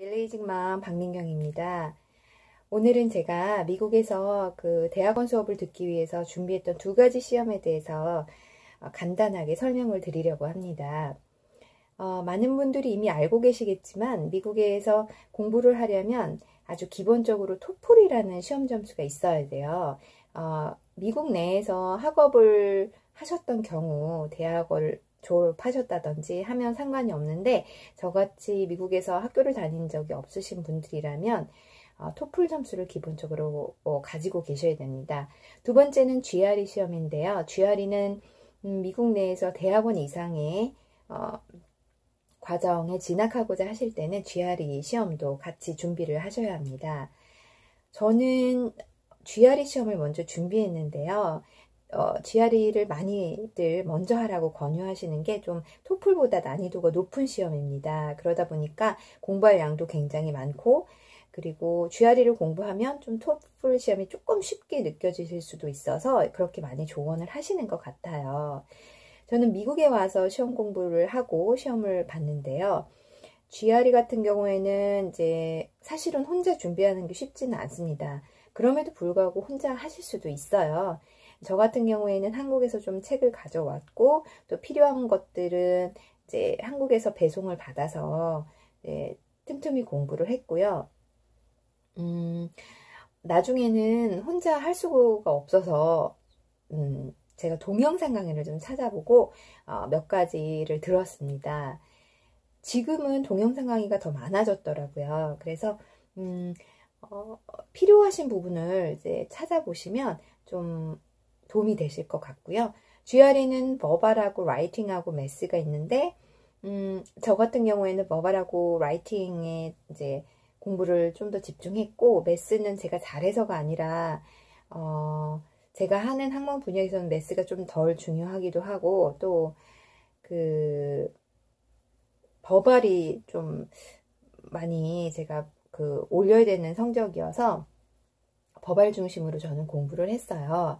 딜레이직맘 박민경입니다. 오늘은 제가 미국에서 그 대학원 수업을 듣기 위해서 준비했던 두 가지 시험에 대해서 간단하게 설명을 드리려고 합니다. 많은 분들이 이미 알고 계시겠지만 미국에서 공부를 하려면 아주 기본적으로 토플이라는 시험 점수가 있어야 돼요. 미국 내에서 학업을 하셨던 경우 대학을 졸업하셨다든지 하면 상관이 없는데 저같이 미국에서 학교를 다닌 적이 없으신 분들이라면 토플 점수를 기본적으로 가지고 계셔야 됩니다. 두 번째는 GRE 시험인데요. GRE는 미국 내에서 대학원 이상의 과정에 진학하고자 하실 때는 GRE 시험도 같이 준비를 하셔야 합니다. 저는 GRE 시험을 먼저 준비했는데요. GRE를 많이들 먼저 하라고 권유하시는 게 좀 토플보다 난이도가 높은 시험입니다. 그러다 보니까 공부할 양도 굉장히 많고, 그리고 GRE를 공부하면 좀 토플 시험이 조금 쉽게 느껴지실 수도 있어서 그렇게 많이 조언을 하시는 것 같아요. 저는 미국에 와서 시험 공부를 하고 시험을 봤는데요. GRE 같은 경우에는 이제 사실은 혼자 준비하는 게 쉽지는 않습니다. 그럼에도 불구하고 혼자 하실 수도 있어요. 저 같은 경우에는 한국에서 좀 책을 가져왔고 또 필요한 것들은 이제 한국에서 배송을 받아서 틈틈이 공부를 했고요. 나중에는 혼자 할 수가 없어서 제가 동영상 강의를 좀 찾아보고 몇 가지를 들었습니다. 지금은 동영상 강의가 더 많아졌더라고요. 그래서 필요하신 부분을 이제 찾아보시면 좀 도움이 되실 것 같고요. GRE는 버발하고 라이팅하고 매스가 있는데 저 같은 경우에는 버발하고 라이팅에 이제 공부를 좀 더 집중했고 매스는 제가 잘해서가 아니라 제가 하는 학문 분야에서는 매스가 좀 덜 중요하기도 하고 또 그 버발이 좀 많이 제가 올려야 되는 성적이어서 버발 중심으로 저는 공부를 했어요.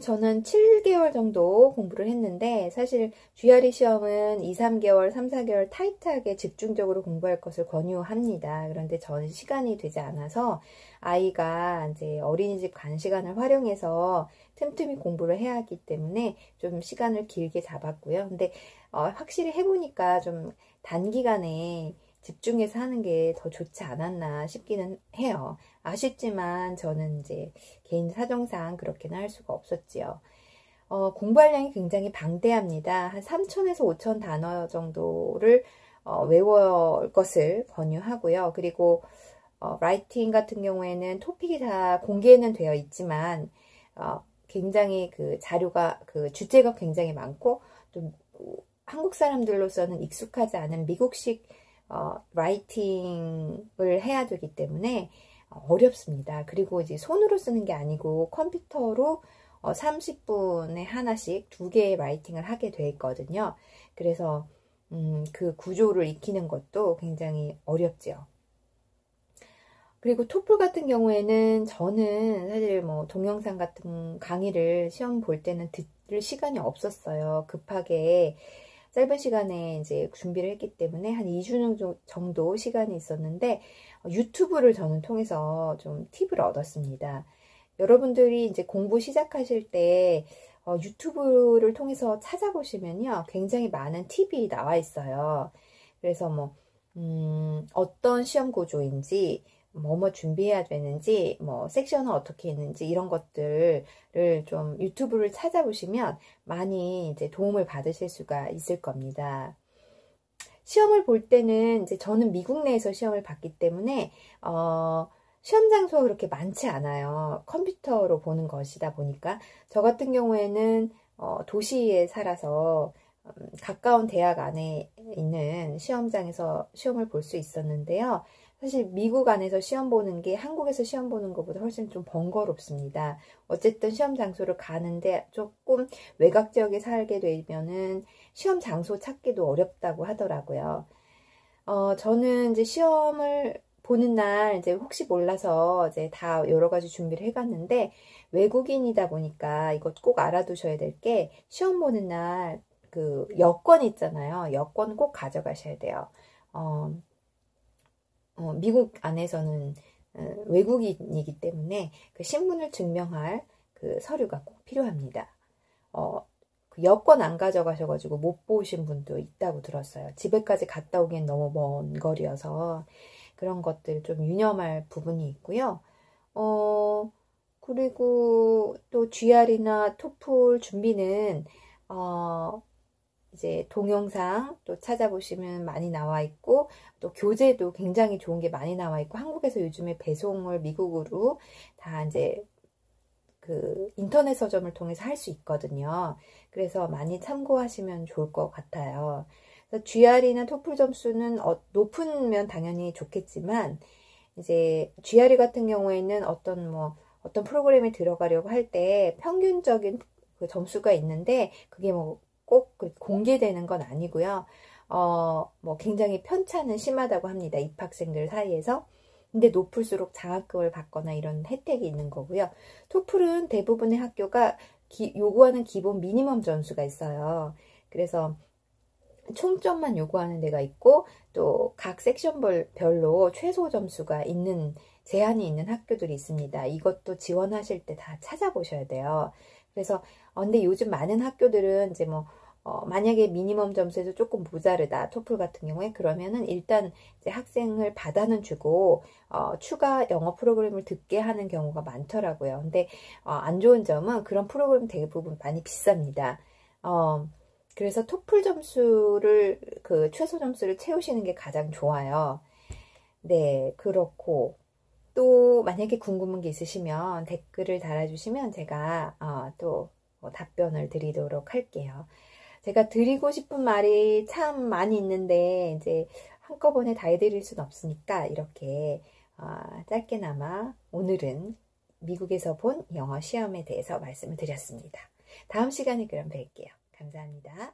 저는 7개월 정도 공부를 했는데 사실 GRE 시험은 2, 3개월, 3, 4개월 타이트하게 집중적으로 공부할 것을 권유합니다. 그런데 저는 시간이 되지 않아서 아이가 이제 어린이집 간 시간을 활용해서 틈틈이 공부를 해야 하기 때문에 좀 시간을 길게 잡았고요. 근데 확실히 해보니까 좀 단기간에 집중해서 하는 게 더 좋지 않았나 싶기는 해요. 아쉽지만 저는 이제 개인 사정상 그렇게는 할 수가 없었지요. 공부할 양이 굉장히 방대합니다. 한 3,000에서 5,000 단어 정도를 외워올 것을 권유하고요. 그리고 라이팅 같은 경우에는 토픽이 다 공개는 되어 있지만 굉장히 자료가 주제가 굉장히 많고 또 한국 사람들로서는 익숙하지 않은 미국식 라이팅을 해야 되기 때문에 어렵습니다. 그리고 이제 손으로 쓰는 게 아니고 컴퓨터로 30분에 하나씩 2개의 라이팅을 하게 돼 있거든요. 그래서 그 구조를 익히는 것도 굉장히 어렵죠. 그리고 토플 같은 경우에는 저는 사실 뭐 동영상 같은 강의를 시험 볼 때는 들을 시간이 없었어요. 급하게 짧은 시간에 이제 준비를 했기 때문에 한 2주 정도 시간이 있었는데 유튜브를 저는 통해서 좀 팁을 얻었습니다. 여러분들이 이제 공부 시작하실 때 유튜브를 통해서 찾아보시면요. 굉장히 많은 팁이 나와 있어요. 그래서 뭐 어떤 시험 구조인지 뭐뭐 준비해야 되는지, 뭐 섹션은 어떻게 있는지 이런 것들을 좀 유튜브를 찾아보시면 많이 이제 도움을 받으실 수가 있을 겁니다. 시험을 볼 때는 이제 저는 미국 내에서 시험을 봤기 때문에 시험 장소가 그렇게 많지 않아요. 컴퓨터로 보는 것이다 보니까 저 같은 경우에는 도시에 살아서 가까운 대학 안에 있는 시험장에서 시험을 볼 수 있었는데요. 사실 미국 안에서 시험 보는 게 한국에서 시험 보는 것보다 훨씬 좀 번거롭습니다. 어쨌든 시험 장소를 가는데 조금 외곽 지역에 살게 되면은 시험 장소 찾기도 어렵다고 하더라고요. 저는 이제 시험을 보는 날 이제 혹시 몰라서 이제 다 여러 가지 준비를 해갔는데 외국인이다 보니까 이것 꼭 알아두셔야 될 게 시험 보는 날 여권 있잖아요. 여권 꼭 가져가셔야 돼요. 미국 안에서는 외국인이기 때문에 그 신분을 증명할 그 서류가 꼭 필요합니다. 그 여권 안 가져가셔가지고 못 보신 분도 있다고 들었어요. 집에까지 갔다 오기엔 너무 먼 거리여서 그런 것들 좀 유념할 부분이 있고요. 그리고 또 GR이나 토플 준비는 이제 동영상 또 찾아보시면 많이 나와 있고, 또 교재도 굉장히 좋은 게 많이 나와 있고, 한국에서 요즘에 배송을 미국으로 다 이제 그 인터넷 서점을 통해서 할 수 있거든요. 그래서 많이 참고하시면 좋을 것 같아요. 그래서 GR이나 토플 점수는 높으면 당연히 좋겠지만, 이제 GRE 같은 경우에는 어떤 프로그램에 들어가려고 할 때 평균적인 그 점수가 있는데, 그게 뭐 꼭 공개되는 건 아니고요. 뭐 굉장히 편차는 심하다고 합니다. 입학생들 사이에서. 근데 높을수록 장학금을 받거나 이런 혜택이 있는 거고요. 토플은 대부분의 학교가 요구하는 기본 미니멈 점수가 있어요. 그래서 총점만 요구하는 데가 있고, 또 각 섹션별로 최소 점수가 있는, 제한이 있는 학교들이 있습니다. 이것도 지원하실 때 다 찾아보셔야 돼요. 그래서 근데 요즘 많은 학교들은 이제 만약에 미니멈 점수에서 조금 모자르다, 토플 같은 경우에, 그러면은 일단 이제 학생을 받아는 주고 추가 영어 프로그램을 듣게 하는 경우가 많더라고요. 근데 안 좋은 점은 그런 프로그램 대부분 많이 비쌉니다. 그래서 토플 점수를, 그 최소 점수를 채우시는 게 가장 좋아요. 네, 그렇고, 또 만약에 궁금한 게 있으시면 댓글을 달아주시면 제가 또 답변을 드리도록 할게요. 제가 드리고 싶은 말이 참 많이 있는데 이제 한꺼번에 다 해드릴 순 없으니까 이렇게 짧게나마 오늘은 미국에서 본 영어 시험에 대해서 말씀을 드렸습니다. 다음 시간에 그럼 뵐게요. 감사합니다.